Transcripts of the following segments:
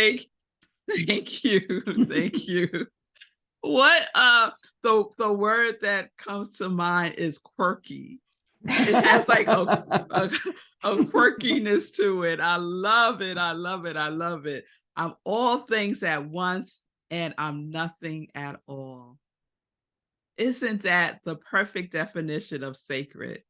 Thank you. Thank you. What the word that comes to mind is quirky. It has like a, a quirkiness to it. I love it. I love it. I love it. I'm all things at once and I'm nothing at all. Isn't that the perfect definition of sacred?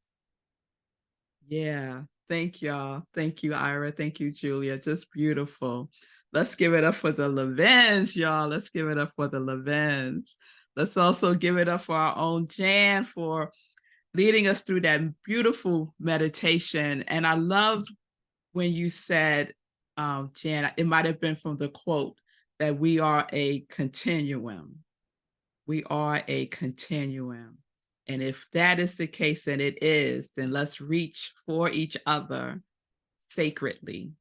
Yeah. Thank y'all. Thank you, Ira. Thank you, Julia. Just beautiful. Let's give it up for the Levins, y'all. Let's give it up for the Levins. Let's also give it up for our own Jan for leading us through that beautiful meditation. And I loved when you said, Jan, it might have been from the quote that we are a continuum. We are a continuum. And if that is the case, and it is, then let's reach for each other sacredly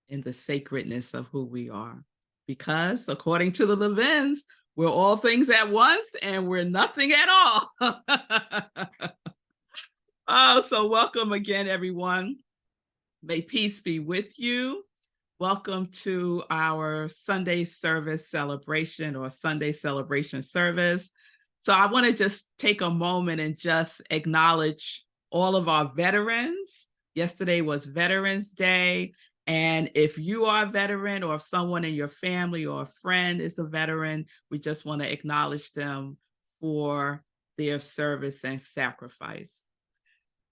in the sacredness of who we are. Because according to the Levins, we're all things at once and we're nothing at all. Oh, so welcome again, everyone. May peace be with you. Welcome to our Sunday service celebration or Sunday celebration service. So I want to just take a moment and just acknowledge all of our veterans. Yesterday was Veterans Day. And if you are a veteran or if someone in your family or a friend is a veteran, we just want to acknowledge them for their service and sacrifice.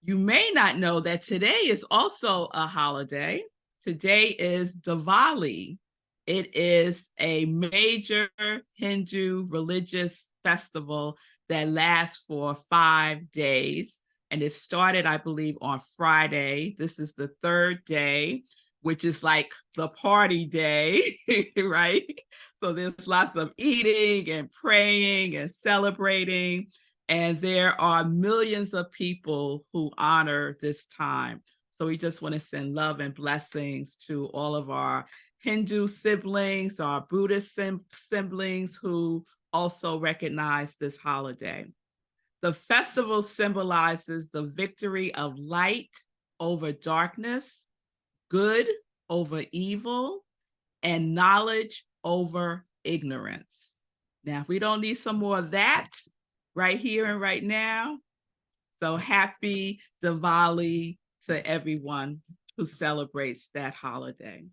You may not know that today is also a holiday. Today is Diwali. It is a major Hindu religious festival that lasts for 5 days. And it started, I believe, on Friday. This is the third day, which is like the party day, right? So there's lots of eating and praying and celebrating. And there are millions of people who honor this time. So we just want to send love and blessings to all of our Hindu siblings, our Buddhist siblings who also recognize this holiday. The festival symbolizes the victory of light over darkness, good over evil, and knowledge over ignorance. Now, if we don't need some more of that right here and right now, so happy Diwali to everyone who celebrates that holiday.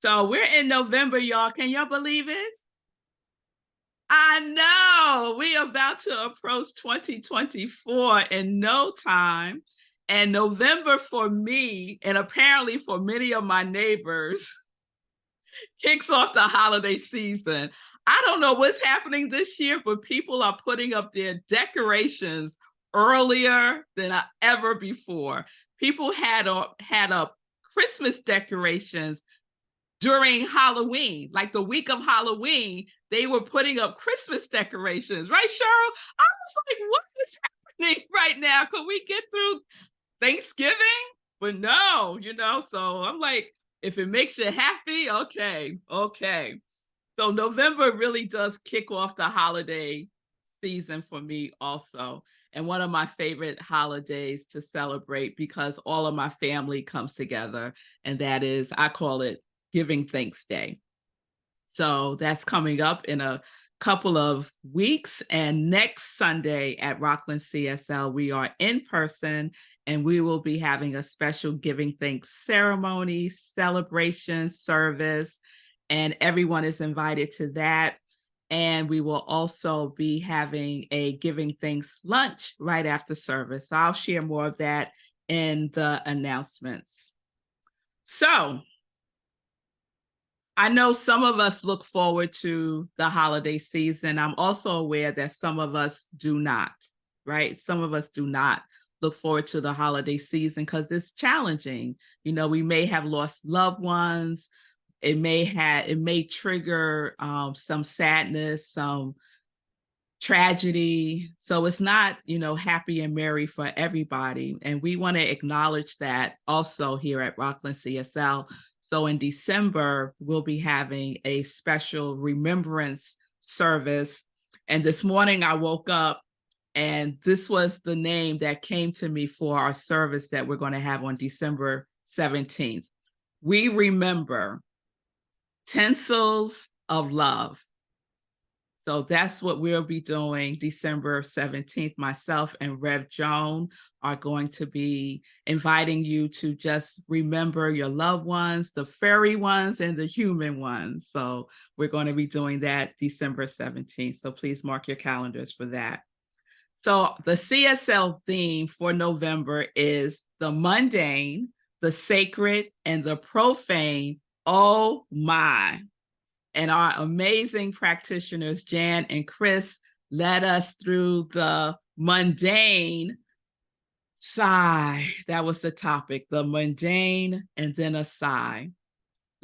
So we're in November, y'all. Can y'all believe it? I know we're about to approach 2024 in no time. And November for me, and apparently for many of my neighbors, kicks off the holiday season. I don't know what's happening this year, but people are putting up their decorations earlier than ever before. People had up Christmas decorations during Halloween, like the week of Halloween, they were putting up Christmas decorations, right, Cheryl? I was like, what is happening right now? Could we get through Thanksgiving? But no, so I'm like, if it makes you happy, okay. So November really does kick off the holiday season for me also. And one of my favorite holidays to celebrate because all of my family comes together. And that is, I call it Giving Thanks Day. So that's coming up in a couple of weeks. And next Sunday at Rockland CSL, we are in person and we will be having a special Giving Thanks ceremony, celebration, service, and everyone is invited to that. And we will also be having a Giving Thanks lunch right after service. So I'll share more of that in the announcements. So I know some of us look forward to the holiday season. I'm also aware that some of us do not, right? Some of us do not look forward to the holiday season because it's challenging. We may have lost loved ones. It may trigger some sadness, some tragedy. So it's not, happy and merry for everybody. And we want to acknowledge that also here at Rockland CSL. So in December, we'll be having a special remembrance service. And this morning I woke up and this was the name that came to me for our service that we're going to have on December 17th. We remember Tinsels of Love. So that's what we'll be doing December 17th. Myself and Rev Joan are going to be inviting you to just remember your loved ones, the fairy ones and the human ones. So we're going to be doing that December 17th. So please mark your calendars for that. So the CSL theme for November is the mundane, the sacred, and the profane. Oh my. And our amazing practitioners, Jan and Chris, led us through the mundane sigh. That was the topic, the mundane and then a sigh.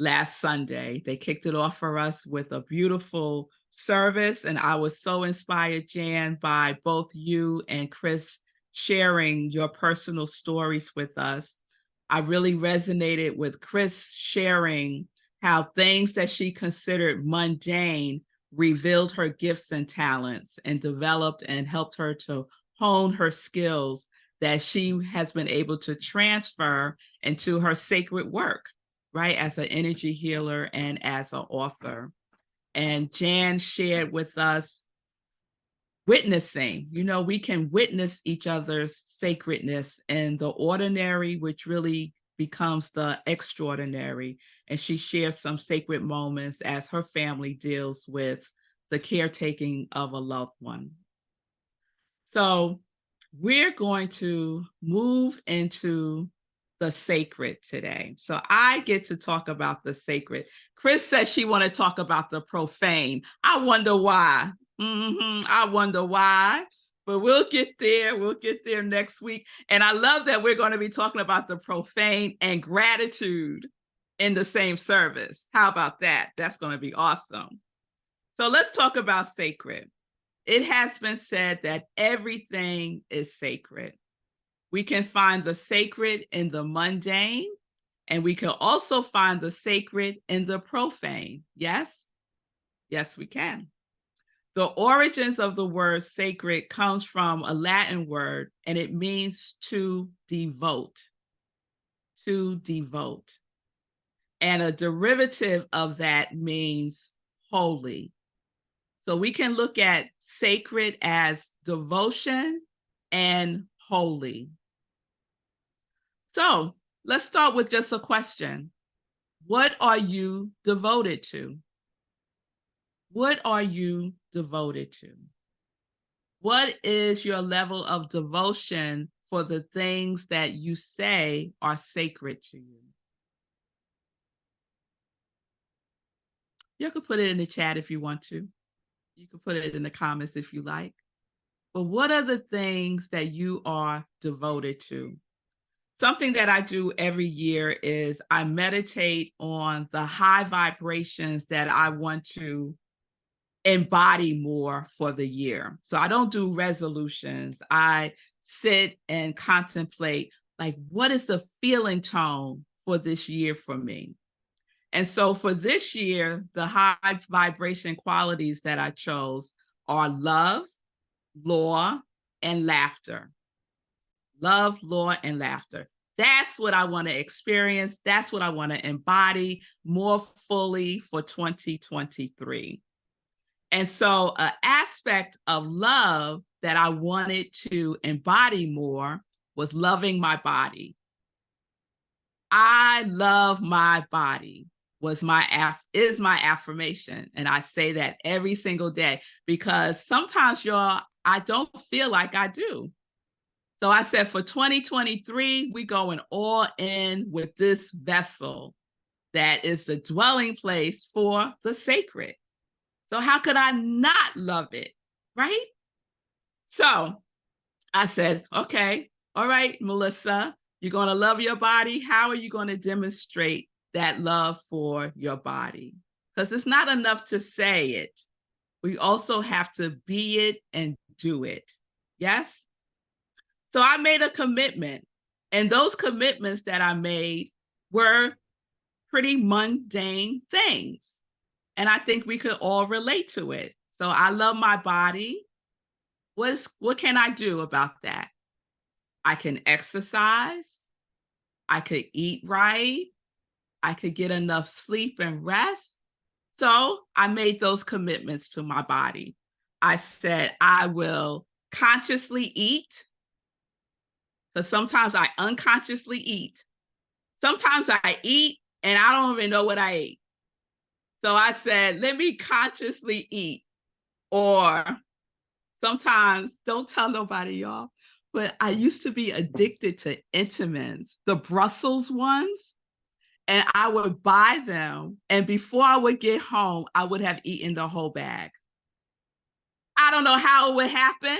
Last Sunday, they kicked it off for us with a beautiful service. And I was so inspired, Jan, by both you and Chris sharing your personal stories with us. I really resonated with Chris sharing how things that she considered mundane revealed her gifts and talents and developed and helped her to hone her skills that she has been able to transfer into her sacred work, right? As an energy healer and as an author. And Jan shared with us witnessing. We can witness each other's sacredness and the ordinary, which really becomes the extraordinary. And she shares some sacred moments as her family deals with the caretaking of a loved one. So we're going to move into the sacred today. So I get to talk about the sacred. Chris says she want to talk about the profane. I wonder why. I wonder why, but we'll get there. We'll get there next week. And I love that we're going to be talking about the profane and gratitude in the same service. How about that? That's going to be awesome. So let's talk about sacred. It has been said that everything is sacred. We can find the sacred in the mundane, and we can also find the sacred in the profane. Yes? Yes, we can. The origins of the word sacred comes from a Latin word, and it means to devote. To devote. And a derivative of that means holy. So we can look at sacred as devotion and holy. So let's start with just a question. What are you devoted to? What are you devoted to? What is your level of devotion for the things that you say are sacred to you? You can put it in the chat if you want to. You can put it in the comments if you like. But what are the things that you are devoted to? Something that I do every year is I meditate on the high vibrations that I want to embody more for the year. So I don't do resolutions. I sit and contemplate, like, what is the feeling tone for this year for me? And so for this year, the high vibration qualities that I chose are love, law, and laughter. Love, law, and laughter. That's what I want to experience. That's what I want to embody more fully for 2023. And so an aspect of love that I wanted to embody more was loving my body. I love my body is my affirmation. And I say that every single day because sometimes, y'all, I don't feel like I do. So I said for 2023, we going all in with this vessel that is the dwelling place for the sacred. So how could I not love it, right? So I said, okay, all right, Melissa, you're going to love your body. How are you going to demonstrate that love for your body? Because it's not enough to say it. We also have to be it and do it. Yes? So I made a commitment, and those commitments that I made were pretty mundane things. And I think we could all relate to it. So I love my body. What can I do about that? I can exercise. I could eat right. I could get enough sleep and rest. So I made those commitments to my body. I said, I will consciously eat, because sometimes I unconsciously eat. Sometimes I eat and I don't even know what I ate. So I said, let me consciously eat. Or sometimes, don't tell nobody, y'all, but I used to be addicted to Entenmann's, the Brussels ones, and I would buy them. And before I would get home, I would have eaten the whole bag. I don't know how it would happen.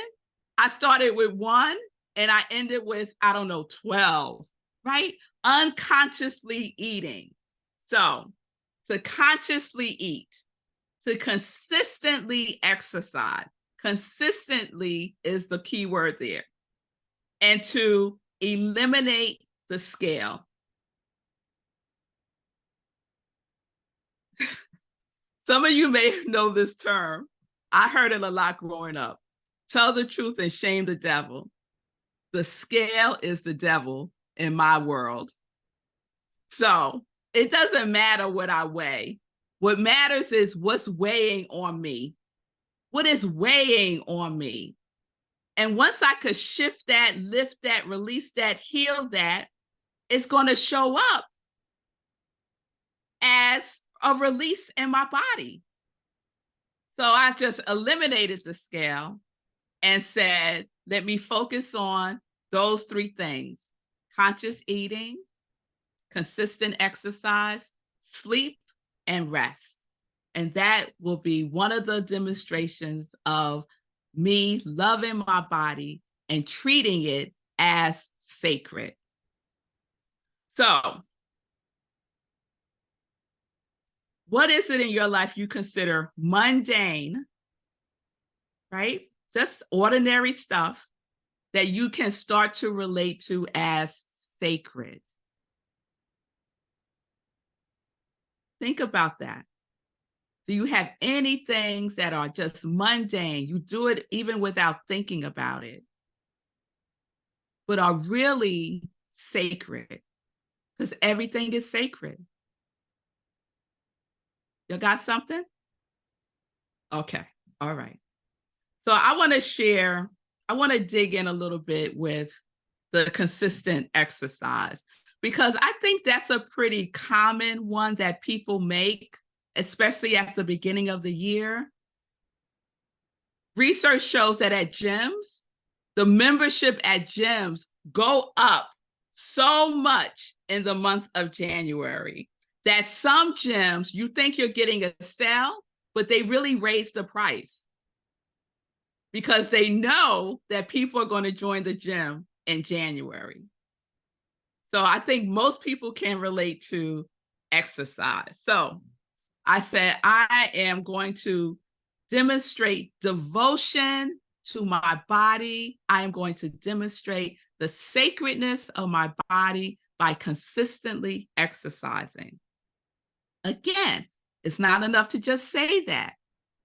I started with one and I ended with, I don't know, 12, right? Unconsciously eating. So to consciously eat, to consistently exercise, consistently is the key word there, and to eliminate the scale. Some of you may know this term. I heard it a lot growing up. Tell the truth and shame the devil. The scale is the devil in my world. So it doesn't matter what I weigh. What matters is what's weighing on me. What is weighing on me? And once I could shift that, lift that, release that, heal that, it's going to show up as a release in my body. So I just eliminated the scale and said, let me focus on those three things: conscious eating, consistent exercise, sleep, and rest. And that will be one of the demonstrations of me loving my body and treating it as sacred. So, what is it in your life you consider mundane, right? Just ordinary stuff that you can start to relate to as sacred? Think about that. Do you have any things that are just mundane? You do it even without thinking about it, but are really sacred, because everything is sacred. You got something? Okay. All right. So I want to dig in a little bit with the consistent exercise, because I think that's a pretty common one that people make, especially at the beginning of the year. Research shows that at gyms, the membership at gyms go up so much in the month of January that some gyms, you think you're getting a sale, but they really raise the price because they know that people are going to join the gym in January. So I think most people can relate to exercise. So I said, I am going to demonstrate devotion to my body. I am going to demonstrate the sacredness of my body by consistently exercising. Again, it's not enough to just say that.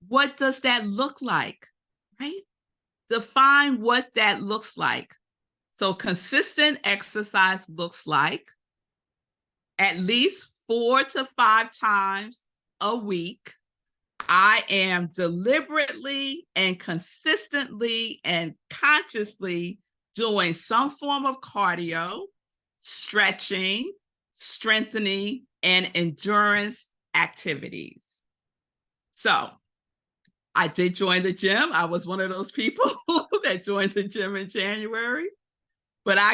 What does that look like, right? Define what that looks like. So consistent exercise looks like at least 4 to 5 times a week. I am deliberately and consistently and consciously doing some form of cardio, stretching, strengthening, and endurance activities. So I did join the gym. I was one of those people that joined the gym in January, but I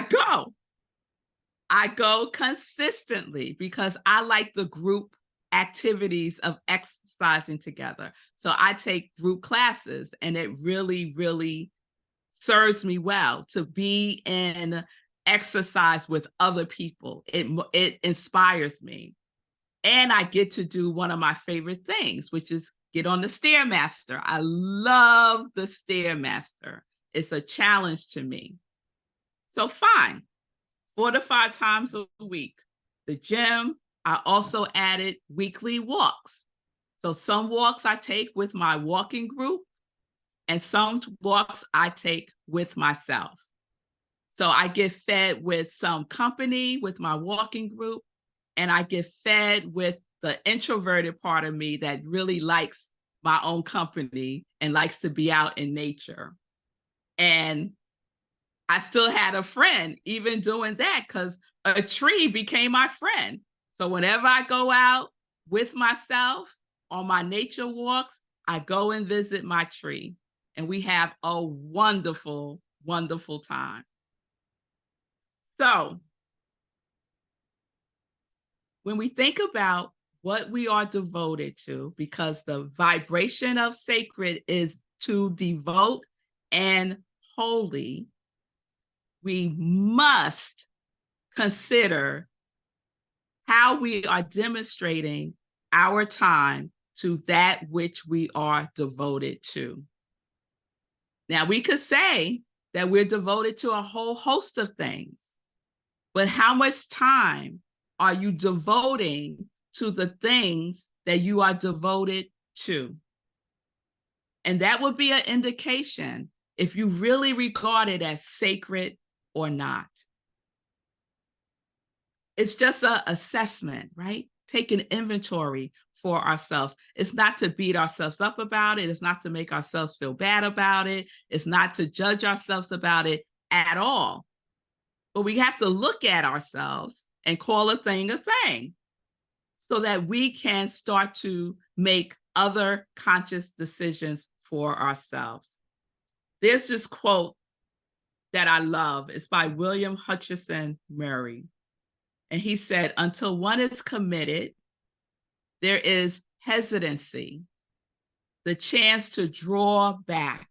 go consistently because I like the group activities of exercising together. So I take group classes, and it really, really serves me well to be in exercise with other people. It inspires me. And I get to do one of my favorite things, which is get on the Stairmaster. I love the Stairmaster. It's a challenge to me. So fine, 4 to 5 times a week. The gym, I also added weekly walks. So some walks I take with my walking group, and some walks I take with myself. So I get fed with some company with my walking group, and I get fed with the introverted part of me that really likes my own company and likes to be out in nature. And I still had a friend even doing that, because a tree became my friend. So whenever I go out with myself on my nature walks, I go and visit my tree, and we have a wonderful, wonderful time. So when we think about what we are devoted to, because the vibration of sacred is to devote and holy, we must consider how we are demonstrating our time to that which we are devoted to. Now, we could say that we're devoted to a whole host of things, but how much time are you devoting to the things that you are devoted to? And that would be an indication if you really regard it as sacred or not. It's just an assessment, right? Take an inventory for ourselves. It's not to beat ourselves up about it. It's not to make ourselves feel bad about it. It's not to judge ourselves about it at all. But we have to look at ourselves and call a thing so that we can start to make other conscious decisions for ourselves. There's this quote that I love. It's by William Hutchinson Murray. And he said, until one is committed, there is hesitancy, the chance to draw back.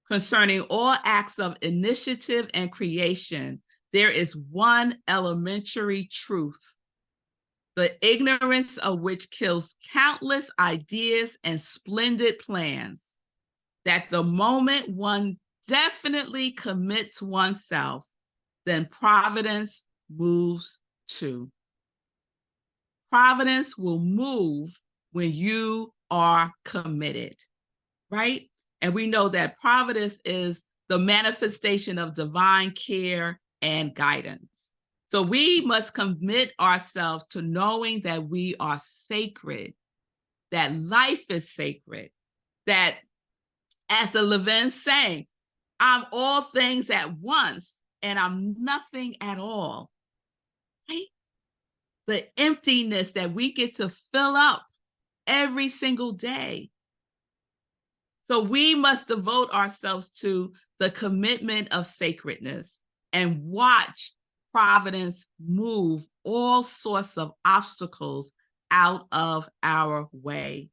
Concerning all acts of initiative and creation, there is one elementary truth, the ignorance of which kills countless ideas and splendid plans, that the moment one definitely commits oneself, then providence moves too. Providence will move when you are committed, right? And we know that providence is the manifestation of divine care and guidance. So we must commit ourselves to knowing that we are sacred, that life is sacred, that, as the Levin sang, I'm all things at once and I'm nothing at all, right? The emptiness that we get to fill up every single day. So we must devote ourselves to the commitment of sacredness and watch providence move all sorts of obstacles out of our way.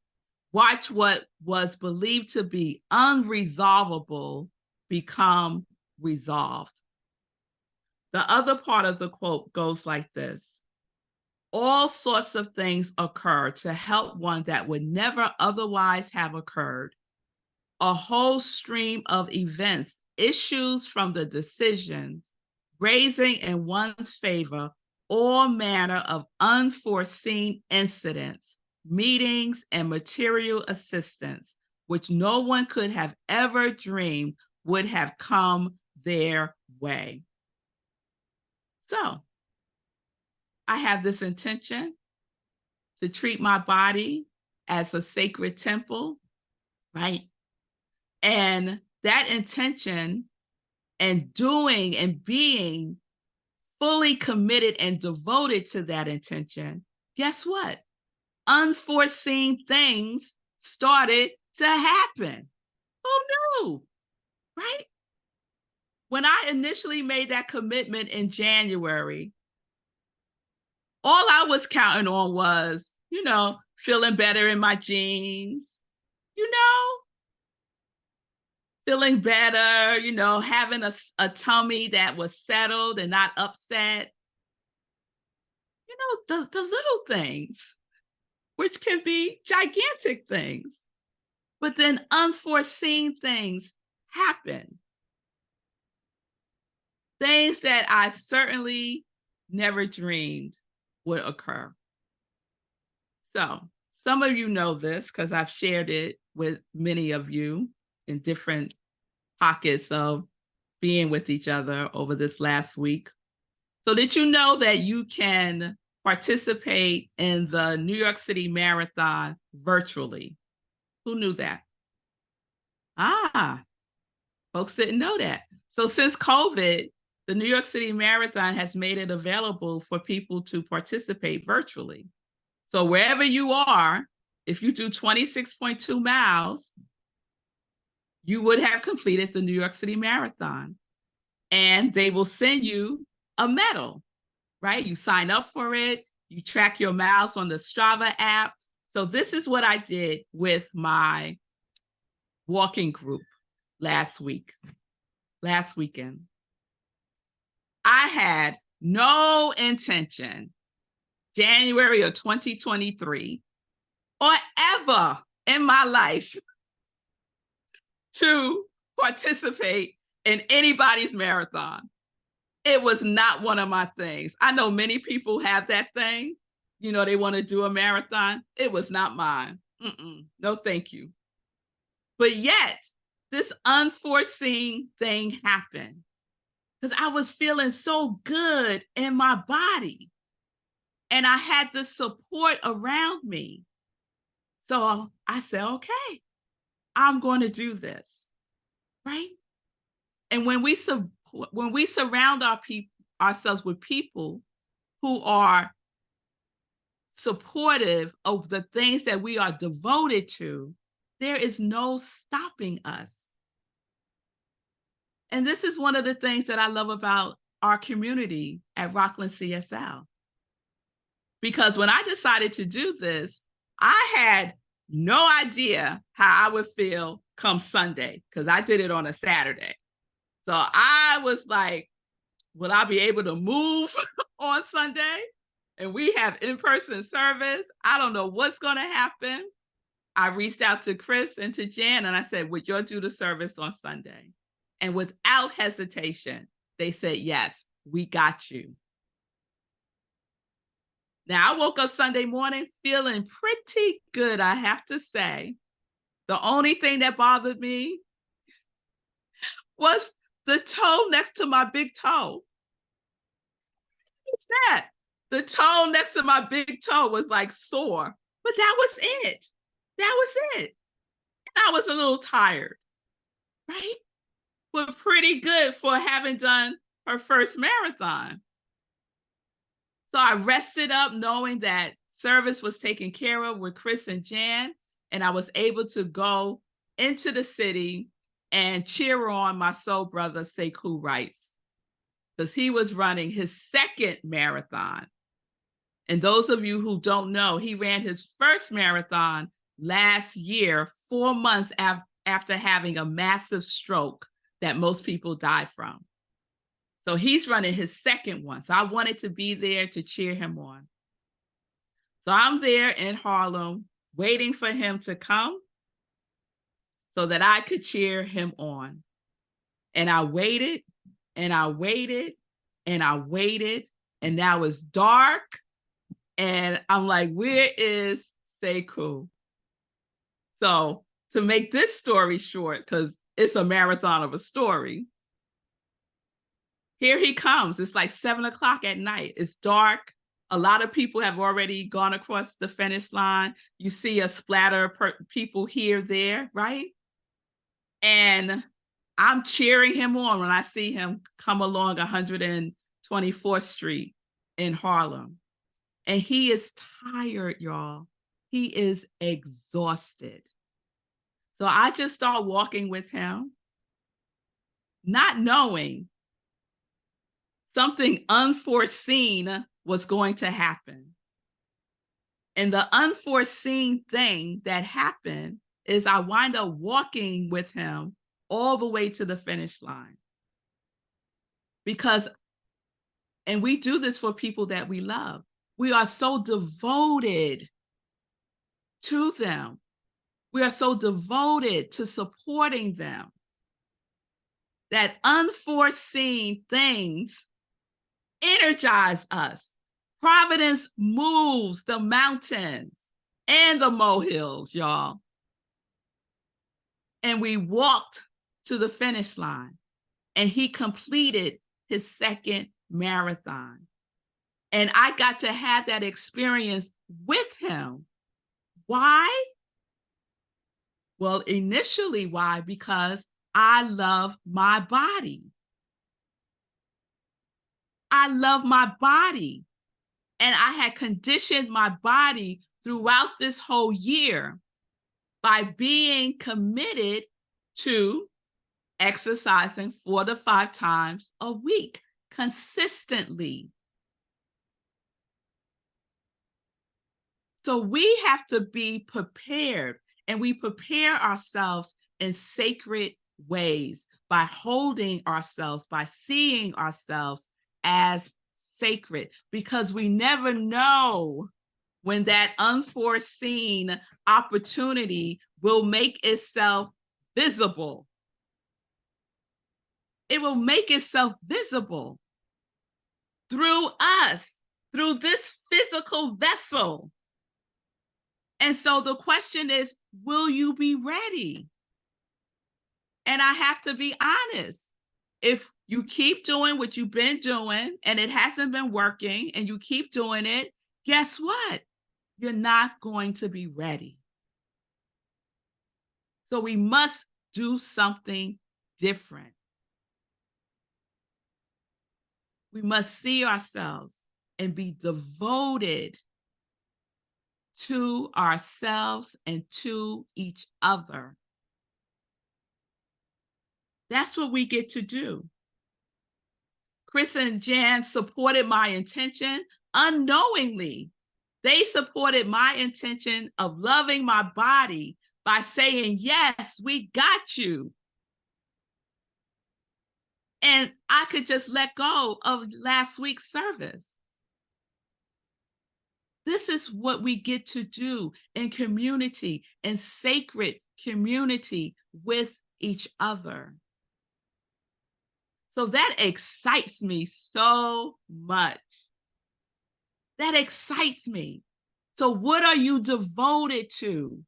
Watch what was believed to be unresolvable become resolved. The other part of the quote goes like this: all sorts of things occur to help one that would never otherwise have occurred. A whole stream of events issues from the decisions, raising in one's favor all manner of unforeseen incidents, meetings, and material assistance, which no one could have ever dreamed would have come their way. So, I have this intention to treat my body as a sacred temple, right? And that intention and doing and being fully committed and devoted to that intention, guess what? Unforeseen things started to happen. Who knew, right? When I initially made that commitment in January, all I was counting on was, feeling better in my jeans, feeling better, having a tummy that was settled and not upset. The little things, which can be gigantic things. But then unforeseen things happen. Things that I certainly never dreamed would occur. So some of you know this because I've shared it with many of you in different pockets of being with each other over this last week. So did you know that you can participate in the New York City Marathon virtually. Who knew that? Folks didn't know that. So since COVID, the New York City Marathon has made it available for people to participate virtually. So wherever you are, if you do 26.2 miles, you would have completed the New York City Marathon. And they will send you a medal, right? You sign up for it, you track your miles on the Strava app. So this is what I did with my walking group last weekend. I had no intention, January of 2023, or ever in my life, to participate in anybody's marathon. It was not one of my things. I know many people have that thing. You know, they want to do a marathon. It was not mine. No, thank you. But yet, this unforeseen thing happened because I was feeling so good in my body and I had the support around me. So I said, okay, I'm going to do this, right? And when we surround ourselves with people who are supportive of the things that we are devoted to, there is no stopping us. And this is one of the things that I love about our community at Rockland CSL. Because when I decided to do this, I had no idea how I would feel come Sunday, because I did it on a Saturday. So I was like, will I be able to move on Sunday? And we have in-person service. I don't know what's going to happen. I reached out to Chris and to Jan and I said, would you do the service on Sunday? And without hesitation, they said, yes, we got you. Now, I woke up Sunday morning feeling pretty good, I have to say. The only thing that bothered me was the toe next to my big toe. What's that? The toe next to my big toe was like sore, but that was it. That was it. And I was a little tired, right? But pretty good for having done her first marathon. So I rested up knowing that service was taken care of with Chris and Jan, and I was able to go into the city and cheer on my soul brother, Sekou Rice, because he was running his second marathon. And those of you who don't know, he ran his first marathon last year, 4 months after having a massive stroke that most people die from. So he's running his second one. So I wanted to be there to cheer him on. So I'm there in Harlem waiting for him to come so that I could cheer him on. And I waited and I waited and I waited, and now it's dark. And I'm like, where is Sekou? So to make this story short, because it's a marathon of a story, here he comes. It's like 7 o'clock at night. It's dark. A lot of people have already gone across the finish line. You see a splatter of people here, there, right? And I'm cheering him on when I see him come along 124th Street in Harlem. And he is tired, y'all. He is exhausted. So I just start walking with him, not knowing something unforeseen was going to happen. And the unforeseen thing that happened is I wind up walking with him all the way to the finish line. And we do this for people that we love. We are so devoted to them. We are so devoted to supporting them that unforeseen things energize us. Providence moves the mountains and the molehills, y'all. And we walked to the finish line, and he completed his second marathon. And I got to have that experience with him. Why? Well, initially, why? Because I love my body. I love my body. And I had conditioned my body throughout this whole year by being committed to exercising 4 to 5 times a week consistently. So we have to be prepared, and we prepare ourselves in sacred ways by holding ourselves, by seeing ourselves as sacred, because we never know when that unforeseen opportunity will make itself visible. It will make itself visible through us, through this physical vessel. And so the question is, will you be ready? And I have to be honest. If you keep doing what you've been doing and it hasn't been working and you keep doing it, guess what? You're not going to be ready. So we must do something different. We must see ourselves and be devoted to ourselves and to each other. That's what we get to do. Chris and Jan supported my intention unknowingly. They supported my intention of loving my body by saying, yes, we got you. And I could just let go of last week's service. This is what we get to do in community, in sacred community with each other. So that excites me so much. That excites me. So what are you devoted to?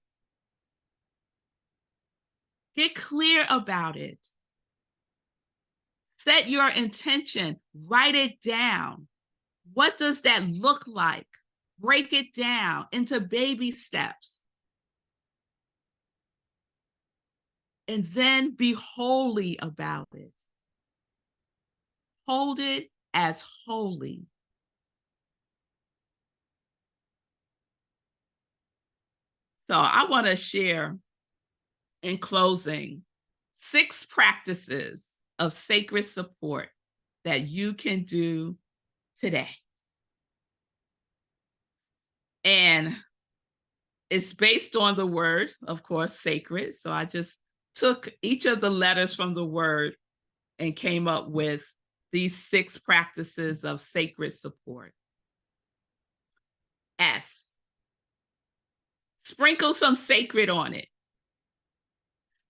Get clear about it. Set your intention, write it down. What does that look like? Break it down into baby steps. And then be holy about it. Hold it as holy. So I want to share in closing 6 practices of sacred support that you can do today. And it's based on the word, of course, sacred. So I just took each of the letters from the word and came up with these 6 practices of sacred support. S, sprinkle some sacred on it.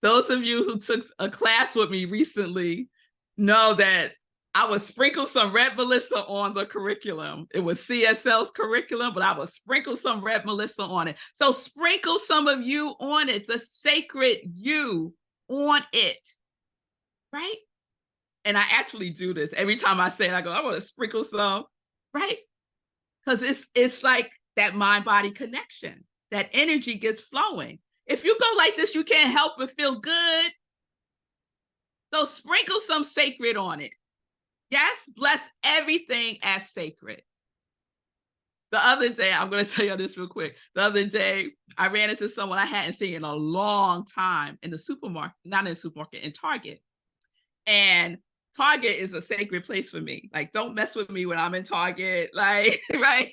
Those of you who took a class with me recently know that I would sprinkle some red Melissa on the curriculum. It was CSL's curriculum, but I would sprinkle some red Melissa on it. So sprinkle some of you on it, the sacred you on it, right? And I actually do this every time I say it. I go, I want to sprinkle some, right? Because it's like that mind-body connection. That energy gets flowing. If you go like this, you can't help but feel good. So sprinkle some sacred on it. Yes, bless everything as sacred. The other day, I'm going to tell you this real quick. The other day, I ran into someone I hadn't seen in a long time in the supermarket, not in the supermarket, in Target. And Target is a sacred place for me. Like, don't mess with me when I'm in Target, like, right?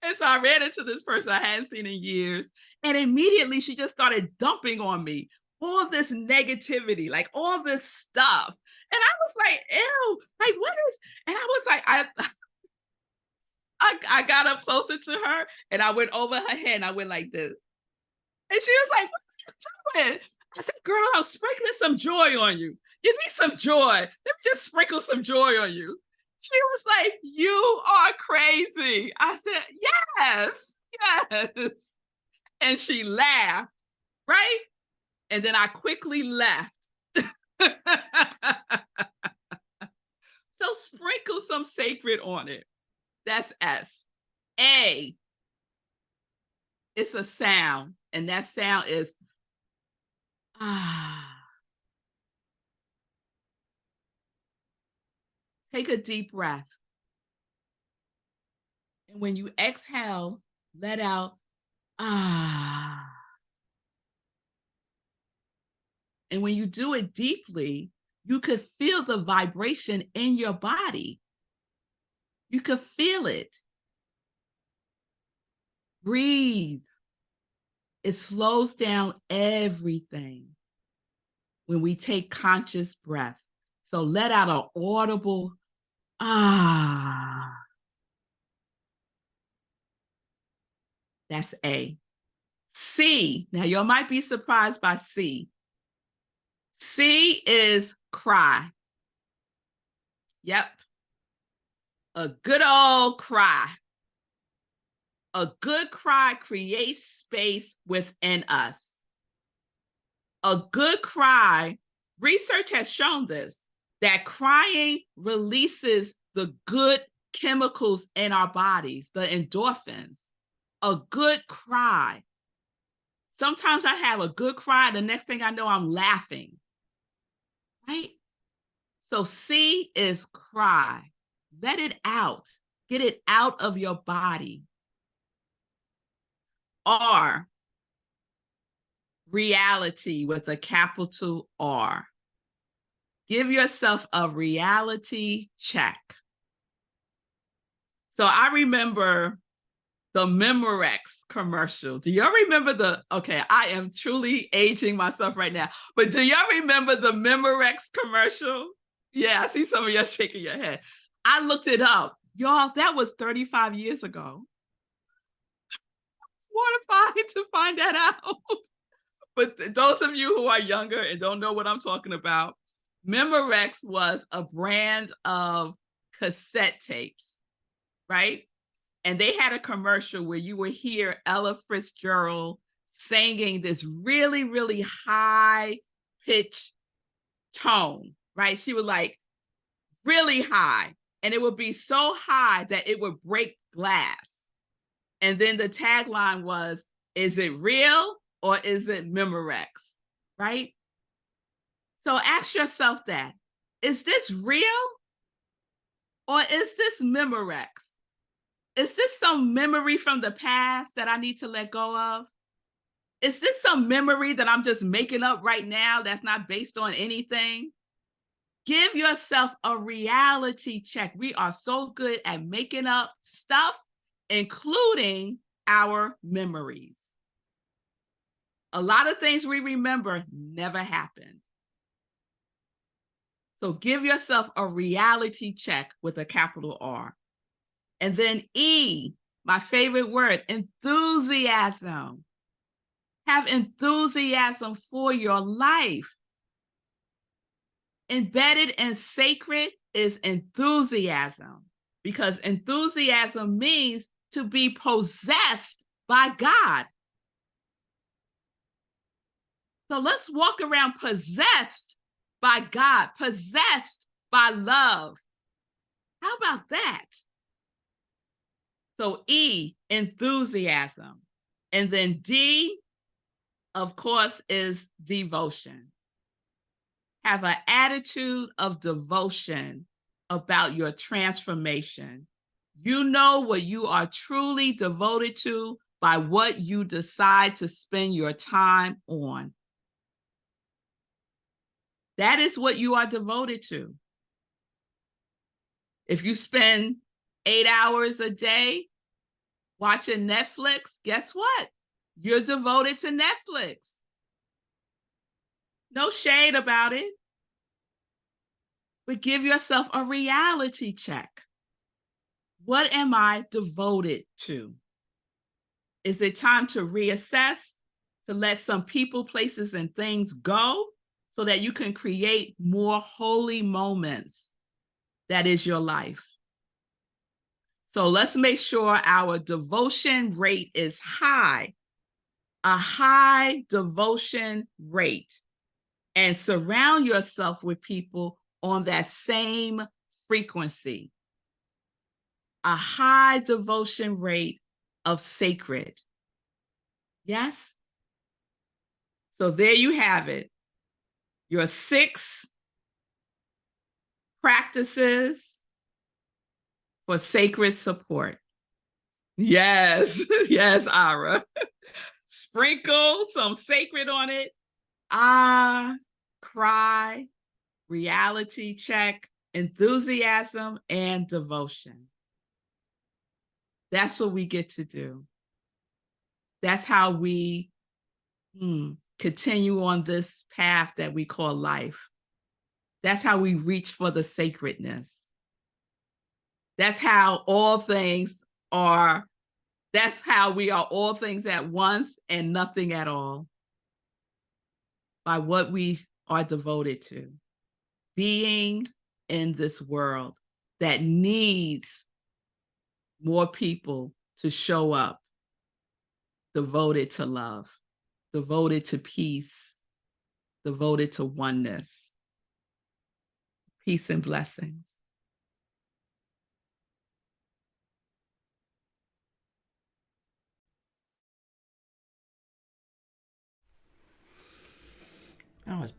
And so I ran into this person I hadn't seen in years. And immediately she just started dumping on me all this negativity, like all this stuff. And I was like, ew, like what is, and I was like, I got up closer to her and I went over her head and I went like this. And she was like, what are you doing? I said, girl, I'm sprinkling some joy on you. You need some joy. Let me just sprinkle some joy on you. She was like, you are crazy. I said, yes, yes. And she laughed, right? And then I quickly left. So sprinkle some sacred on it. That's S. A, it's a sound, and that sound is ah. Take a deep breath. And when you exhale, let out ah. And when you do it deeply, you could feel the vibration in your body. You could feel it. Breathe. It slows down everything when we take conscious breath. So let out an audible ah. That's A. C. Now you might be surprised by C. C is cry. Yep. A good old cry. A good cry creates space within us. A good cry, research has shown this, that crying releases the good chemicals in our bodies, the endorphins. A good cry. Sometimes I have a good cry, the next thing I know, I'm laughing, right? So C is cry. Let it out. Get it out of your body. R, reality with a capital R. Give yourself a reality check. So I remember the Memorex commercial. Do y'all remember okay, I am truly aging myself right now, but do y'all remember the Memorex commercial? Yeah, I see some of y'all shaking your head. I looked it up. Y'all, that was 35 years ago. It's mortifying to find that out. But those of you who are younger and don't know what I'm talking about, Memorex was a brand of cassette tapes, right? And they had a commercial where you would hear Ella Fitzgerald singing this really, really high pitch tone, right? She would like really high, and it would be so high that it would break glass. And then the tagline was, is it real or is it Memorex, right? So ask yourself that, is this real or is this Memorex? Is this some memory from the past that I need to let go of? Is this some memory that I'm just making up right now that's not based on anything? Give yourself a reality check. We are so good at making up stuff, including our memories. A lot of things we remember never happened. So give yourself a reality check with a capital R. And then E, my favorite word, enthusiasm. Have enthusiasm for your life. Embedded and sacred is enthusiasm, because enthusiasm means to be possessed by God. So let's walk around possessed by God, possessed by love. How about that? So E, enthusiasm. And then D, of course, is devotion. Have an attitude of devotion about your transformation. You know what you are truly devoted to by what you decide to spend your time on. That is what you are devoted to. If you spend 8 hours a day watching Netflix, guess what? You're devoted to Netflix. No shade about it. But give yourself a reality check. What am I devoted to? Is it time to reassess, to let some people, places, and things go so that you can create more holy moments? That is your life. So let's make sure our devotion rate is high, a high devotion rate, and surround yourself with people on that same frequency, a high devotion rate of sacred. Yes? So there you have it. Your 6 practices for sacred support. Yes, yes, Ira. Sprinkle some sacred on it. Cry, reality check, enthusiasm, and devotion. That's what we get to do. That's how we continue on this path that we call life. That's how we reach for the sacredness. That's how all things are. That's how we are all things at once and nothing at all. By what we are devoted to. Being in this world that needs more people to show up, devoted to love, devoted to peace, devoted to oneness. Peace and blessings.